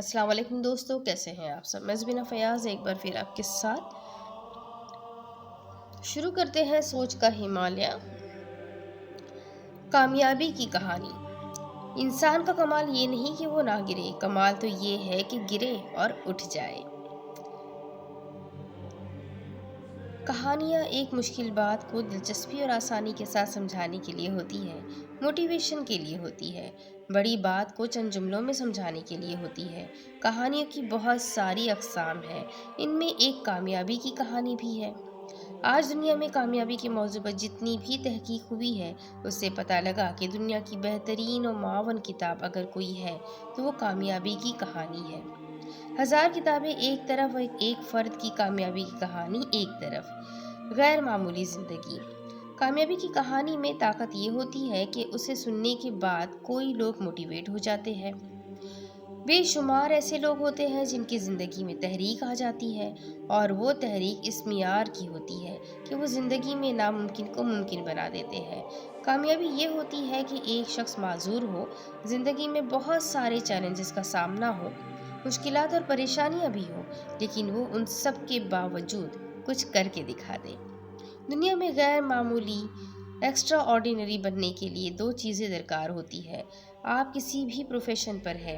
अस्सलाम वालेकुम दोस्तों, कैसे हैं आप सब। मैं ज़बीना फ़याज़ एक बार फिर आपके साथ शुरू करते हैं सोच का हिमालय। कामयाबी की कहानी। इंसान का कमाल ये नहीं कि वो ना गिरे, कमाल तो ये है कि गिरे और उठ जाए। कहानियाँ एक मुश्किल बात को दिलचस्पी और आसानी के साथ समझाने के लिए होती है, मोटिवेशन के लिए होती है, बड़ी बात को चंद जुमलों में समझाने के लिए होती है। कहानियों की बहुत सारी अक़साम हैं, इनमें एक कामयाबी की कहानी भी है। आज दुनिया में कामयाबी के मौजू पर जितनी भी तहकीक हुई है, उससे पता लगा कि दुनिया की बेहतरीन और मुआवन किताब अगर कोई है तो वो कामयाबी की कहानी है। हजार किताबें एक तरफ और एक फर्द की कामयाबी की कहानी एक तरफ। गैर मामूली जिंदगी। कामयाबी की कहानी में ताकत ये होती है कि उसे सुनने के बाद कोई लोग मोटिवेट हो जाते हैं। बेशुमार ऐसे लोग होते हैं जिनकी ज़िंदगी में तहरीक आ जाती है, और वो तहरीक इस मियार की होती है कि वो ज़िंदगी में नामुमकिन को मुमकिन बना देते हैं। कामयाबी ये होती है कि एक शख्स माजूर हो, ज़िंदगी में बहुत सारे चैलेंजेस का सामना हो, मुश्किलात और परेशानियां भी हो, लेकिन वो उन सब के बावजूद कुछ करके दिखा दे। दुनिया में गैर मामूली एक्स्ट्रा ऑर्डिनरी बनने के लिए दो चीज़ें दरकार होती है। आप किसी भी प्रोफेशन पर है,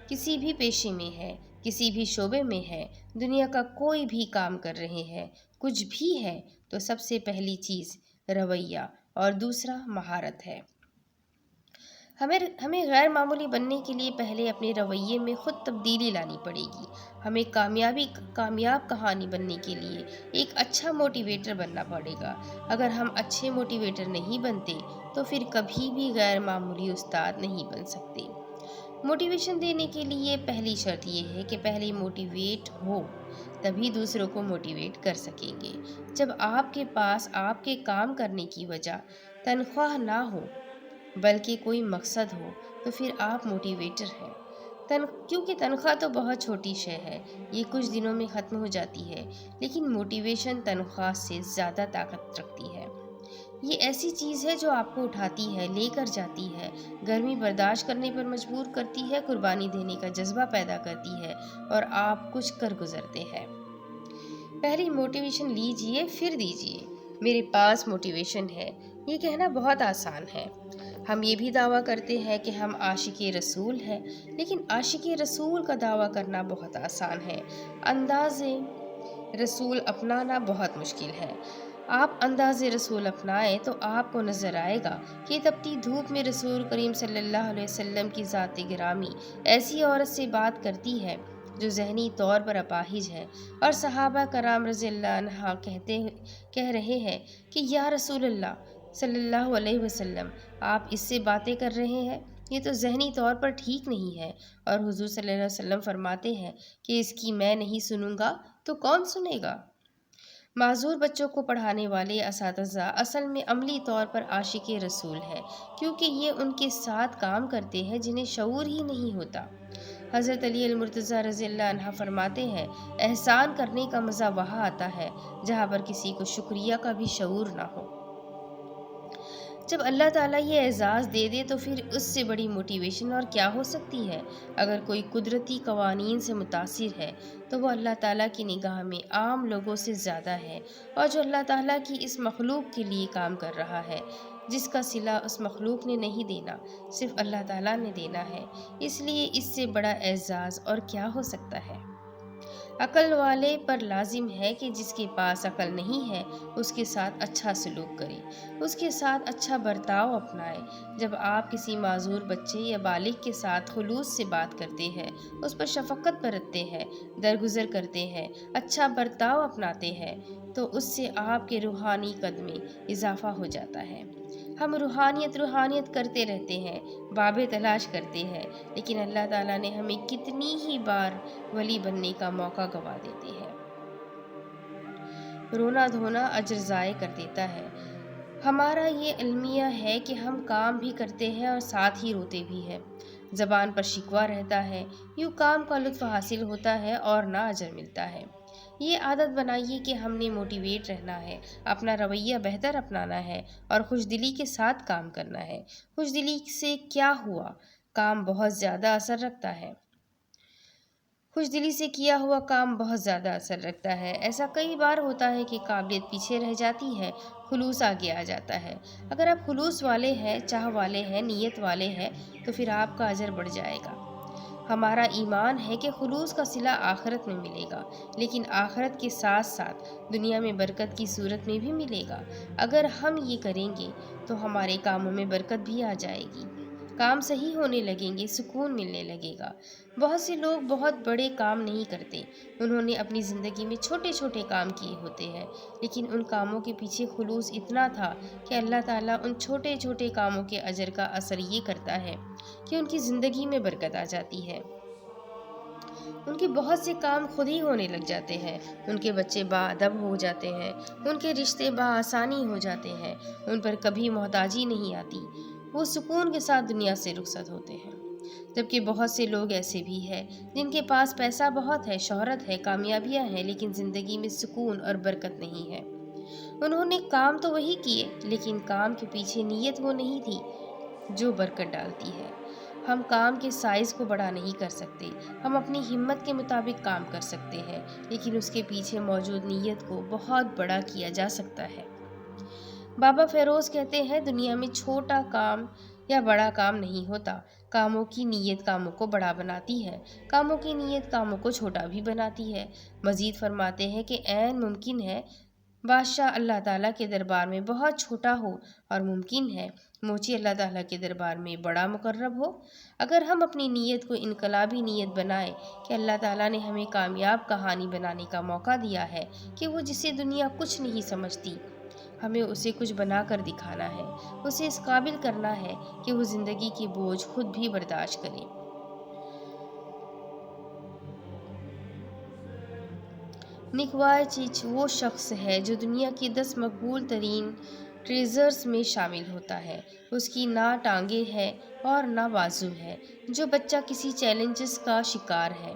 किसी भी पेशे में है, किसी भी शोबे में है, दुनिया का कोई भी काम कर रहे हैं, कुछ भी है, तो सबसे पहली चीज़ रवैया और दूसरा महारत है। हमें गैर मामूली बनने के लिए पहले अपने रवैये में खुद तब्दीली लानी पड़ेगी। हमें कामयाब कहानी बनने के लिए एक अच्छा मोटिवेटर बनना पड़ेगा। अगर हम अच्छे मोटिवेटर नहीं बनते तो फिर कभी भी गैर मामूली उस्ताद नहीं बन सकते। मोटिवेशन देने के लिए पहली शर्त यह है कि पहले मोटिवेट हो, तभी दूसरों को मोटिवेट कर सकेंगे। जब आपके पास आपके काम करने की वजह तनख्वाह ना हो, बल्कि कोई मकसद हो, तो फिर आप मोटिवेटर हैं। क्योंकि तनख्वाह तो बहुत छोटी शय है, ये कुछ दिनों में ख़त्म हो जाती है, लेकिन मोटिवेशन तनख्वाह से ज़्यादा ताकत रखती है। ये ऐसी चीज़ है जो आपको उठाती है, लेकर जाती है, गर्मी बर्दाश्त करने पर मजबूर करती है, कुर्बानी देने का जज्बा पैदा करती है, और आप कुछ कर गुजरते हैं। पहली मोटिवेशन लीजिए फिर दीजिए। मेरे पास मोटिवेशन है, ये कहना बहुत आसान है। हम ये भी दावा करते हैं कि हम आशिक़े रसूल हैं, लेकिन आशिक़े रसूल का दावा करना बहुत आसान है, अंदाज़े रसूल अपनाना बहुत मुश्किल है। आप अंदाज़े रसूल अपनाएं तो आपको नज़र आएगा कि तपती धूप में रसूल करीम सल्लल्लाहु अलैहि वसल्लम की ज़ात गिरामी ऐसी औरत से बात करती है जो ज़हनी तौर पर अपाहिज है, और सहाबा कराम रज़ियल्लाहु अन्हा कह रहे हैं कि या रसूल अल्लाह सल्लल्लाहु अलैहि वसल्लम, आप इससे बातें कर रहे हैं, ये तो ज़हनी तौर पर ठीक नहीं है। और हुज़ूर सल्लल्लाहु अलैहि वसल्लम फरमाते हैं कि इसकी मैं नहीं सुनूंगा तो कौन सुनेगा। माजूर बच्चों को पढ़ाने वाले असातिज़ा असल में अमली तौर पर आशिक़े रसूल हैं, क्योंकि ये उनके साथ काम करते हैं जिन्हें शऊर ही नहीं होता। हज़रत अली अल-मुर्तज़ा रज़ियल्लाहु अन्हा फरमाते हैं, एहसान करने का मज़ा वहाँ आता है जहाँ पर किसी को शुक्रिया का भी शऊर ना हो। जब अल्लाह ताला ये एज़ाज़ दे दे तो फिर उससे बड़ी मोटिवेशन और क्या हो सकती है। अगर कोई कुदरती कवानीन से मुतासिर है तो वो अल्लाह ताला की निगाह में आम लोगों से ज़्यादा है, और जो अल्लाह ताला की इस मखलूक के लिए काम कर रहा है, जिसका सिला उस मखलूक ने नहीं देना, सिर्फ अल्लाह ताला ने देना है, इसलिए इससे बड़ा एज़ाज़ और क्या हो सकता है। अकल वाले पर लाजिम है कि जिसके पास अकल नहीं है उसके साथ अच्छा सलूक करे, उसके साथ अच्छा बर्ताव अपनाए। जब आप किसी माजूर बच्चे या बालिग के साथ खुलूस से बात करते हैं, उस पर शफकत बरतते हैं, दरगुजर करते हैं, अच्छा बर्ताव अपनाते हैं, तो उससे आपके रूहानी कद में इजाफा हो जाता है। हम रूहानियत करते रहते हैं, बाबे तलाश करते हैं, लेकिन अल्लाह ताला ने हमें कितनी ही बार वली बनने का मौका गवा देते हैं। रोना धोना अजर ज़ाय कर देता है। हमारा ये अलमिया है कि हम काम भी करते हैं और साथ ही रोते भी हैं। ज़बान पर शिकवा रहता है, यूँ काम का लुत्फ़ हासिल होता है और ना अजर मिलता है। ये आदत बनाइए कि हमने मोटिवेट रहना है, अपना रवैया बेहतर अपनाना है और खुशदिली के साथ काम करना है। खुशदिली से क्या हुआ, काम बहुत ज़्यादा असर रखता है। خوش دلی سے کیا ہوا کام بہت زیادہ اثر رکھتا ہے۔ ایسا کئی بار ہوتا ہے کہ قابلیت پیچھے رہ جاتی ہے، خلوص آگے آ جاتا ہے۔ اگر آپ خلوص والے ہیں، چاہ والے ہیں، نیت والے ہیں تو پھر آپ کا اجر بڑھ جائے گا۔ ہمارا ایمان ہے کہ خلوص کا صلہ آخرت میں ملے گا، لیکن آخرت کے ساتھ ساتھ دنیا میں برکت کی صورت میں بھی ملے گا۔ اگر ہم یہ کریں گے تو ہمارے کاموں میں برکت بھی آ جائے گی، کام صحیح ہونے لگیں گے، سکون ملنے لگے گا۔ بہت سے لوگ بہت بڑے کام نہیں کرتے، انہوں نے اپنی زندگی میں چھوٹے چھوٹے کام کیے ہوتے ہیں، لیکن ان کاموں کے پیچھے خلوص اتنا تھا کہ اللہ تعالیٰ ان چھوٹے چھوٹے کاموں کے اجر کا اثر یہ کرتا ہے کہ ان کی زندگی میں برکت آ جاتی ہے۔ ان کے بہت سے کام خود ہی ہونے لگ جاتے ہیں، ان کے بچے باادب ہو جاتے ہیں، ان کے رشتے بآسانی ہو جاتے ہیں، ان پر کبھی محتاجی نہیں آتی، وہ سکون کے ساتھ دنیا سے رخصت ہوتے ہیں۔ جبکہ بہت سے لوگ ایسے بھی ہیں جن کے پاس پیسہ بہت ہے، شہرت ہے، کامیابیاں ہیں، لیکن زندگی میں سکون اور برکت نہیں ہے۔ انہوں نے کام تو وہی کیے، لیکن کام کے پیچھے نیت وہ نہیں تھی جو برکت ڈالتی ہے۔ ہم کام کے سائز کو بڑا نہیں کر سکتے، ہم اپنی ہمت کے مطابق کام کر سکتے ہیں، لیکن اس کے پیچھے موجود نیت کو بہت بڑا کیا جا سکتا ہے۔ بابا فیروز کہتے ہیں، دنیا میں چھوٹا کام یا بڑا کام نہیں ہوتا، کاموں کی نیت کاموں کو بڑا بناتی ہے، کاموں کی نیت کاموں کو چھوٹا بھی بناتی ہے۔ مزید فرماتے ہیں کہ عین ممکن ہے بادشاہ اللہ تعالیٰ کے دربار میں بہت چھوٹا ہو، اور ممکن ہے موچی اللہ تعالیٰ کے دربار میں بڑا مقرب ہو۔ اگر ہم اپنی نیت کو انقلابی نیت بنائیں کہ اللہ تعالیٰ نے ہمیں کامیاب کہانی بنانے کا موقع دیا ہے، کہ وہ جسے دنیا کچھ نہیں سمجھتی، ہمیں اسے کچھ بنا کر دکھانا ہے، اسے اس قابل کرنا ہے کہ وہ زندگی کی بوجھ خود بھی برداشت کرے۔ نک وائچیچ وہ شخص ہے جو دنیا کی 10 مقبول ترین ٹریزرز میں شامل ہوتا ہے۔ اس کی نہ ٹانگیں ہیں اور نہ بازو ہے۔ جو بچہ کسی چیلنجز کا شکار ہے،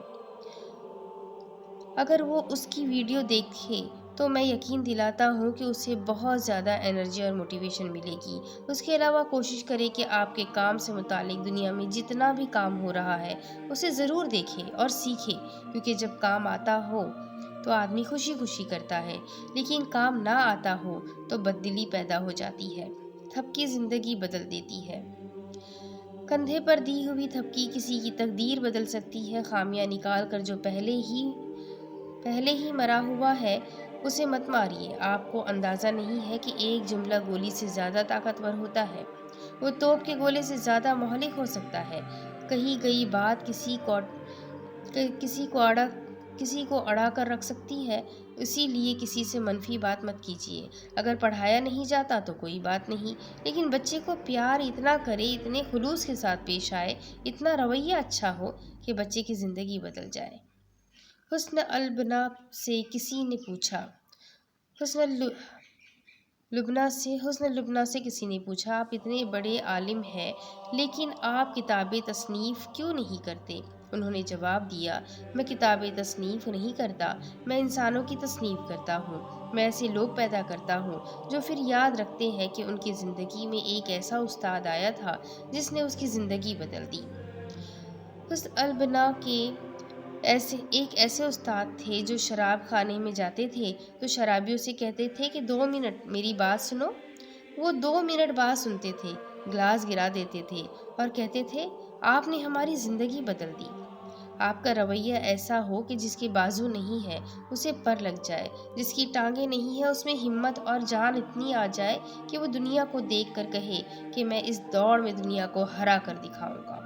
اگر وہ اس کی ویڈیو دیکھے تو میں یقین دلاتا ہوں کہ اسے بہت زیادہ انرجی اور موٹیویشن ملے گی۔ اس کے علاوہ کوشش کرے کہ آپ کے کام سے متعلق دنیا میں جتنا بھی کام ہو رہا ہے اسے ضرور دیکھے اور سیکھے، کیونکہ جب کام آتا ہو تو آدمی خوشی خوشی کرتا ہے، لیکن کام نہ آتا ہو تو بددلی پیدا ہو جاتی ہے، تھپکی زندگی بدل دیتی ہے۔ کندھے پر دی ہوئی تھپکی کسی کی تقدیر بدل سکتی ہے۔ خامیاں نکال کر جو پہلے ہی مرا ہوا ہے اسے مت ماریے۔ آپ کو اندازہ نہیں ہے کہ ایک جملہ گولی سے زیادہ طاقتور ہوتا ہے، وہ توپ کے گولے سے زیادہ مہلک ہو سکتا ہے۔ کہی گئی بات کسی کو اڑا کر رکھ سکتی ہے، اسی لیے کسی سے منفی بات مت کیجیے۔ اگر پڑھایا نہیں جاتا تو کوئی بات نہیں، لیکن بچے کو پیار اتنا کرے، اتنے خلوص کے ساتھ پیش آئے، اتنا رویہ اچھا ہو کہ بچے کی زندگی بدل جائے۔ حسن لبنہ سے کسی نے پوچھا، آپ اتنے بڑے عالم ہیں لیکن آپ کتابیں تصنیف کیوں نہیں کرتے؟ انہوں نے جواب دیا، میں کتابیں تصنیف نہیں کرتا، میں انسانوں کی تصنیف کرتا ہوں۔ میں ایسے لوگ پیدا کرتا ہوں جو پھر یاد رکھتے ہیں کہ ان کی زندگی میں ایک ایسا استاد آیا تھا جس نے اس کی زندگی بدل دی۔ حسن البنا کے ایک ایسے استاد تھے جو شراب خانے میں جاتے تھے تو شرابیوں سے کہتے تھے کہ 2 منٹ میری بات سنو۔ وہ 2 منٹ بعد سنتے تھے، گلاس گرا دیتے تھے اور کہتے تھے، آپ نے ہماری زندگی بدل دی۔ آپ کا رویہ ایسا ہو کہ جس کے بازو نہیں ہے اسے پر لگ جائے، جس کی ٹانگیں نہیں ہیں اس میں ہمت اور جان اتنی آ جائے کہ وہ دنیا کو دیکھ کر کہے کہ میں اس دوڑ میں دنیا کو ہرا کر دکھاؤں گا۔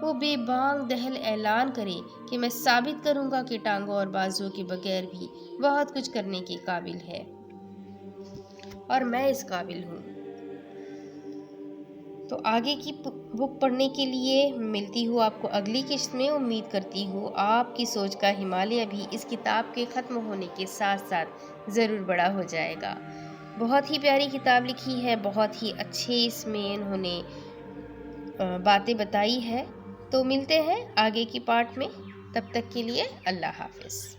وہ بے بانگ دہل اعلان کرے کہ میں ثابت کروں گا کہ ٹانگوں اور بازو کے بغیر بھی بہت کچھ کرنے کے قابل ہے، اور میں اس قابل ہوں۔ تو آگے کی بک پڑھنے کے لیے ملتی ہوں آپ کو اگلی قسط میں۔ امید کرتی ہوں آپ کی سوچ کا ہمالیہ بھی اس کتاب کے ختم ہونے کے ساتھ ساتھ ضرور بڑا ہو جائے گا۔ بہت ہی پیاری کتاب لکھی ہے، بہت ہی اچھے اس میں انہوں نے باتیں بتائی ہے۔ تو ملتے ہیں آگے کی پارٹ میں، تب تک کے لیے اللہ حافظ۔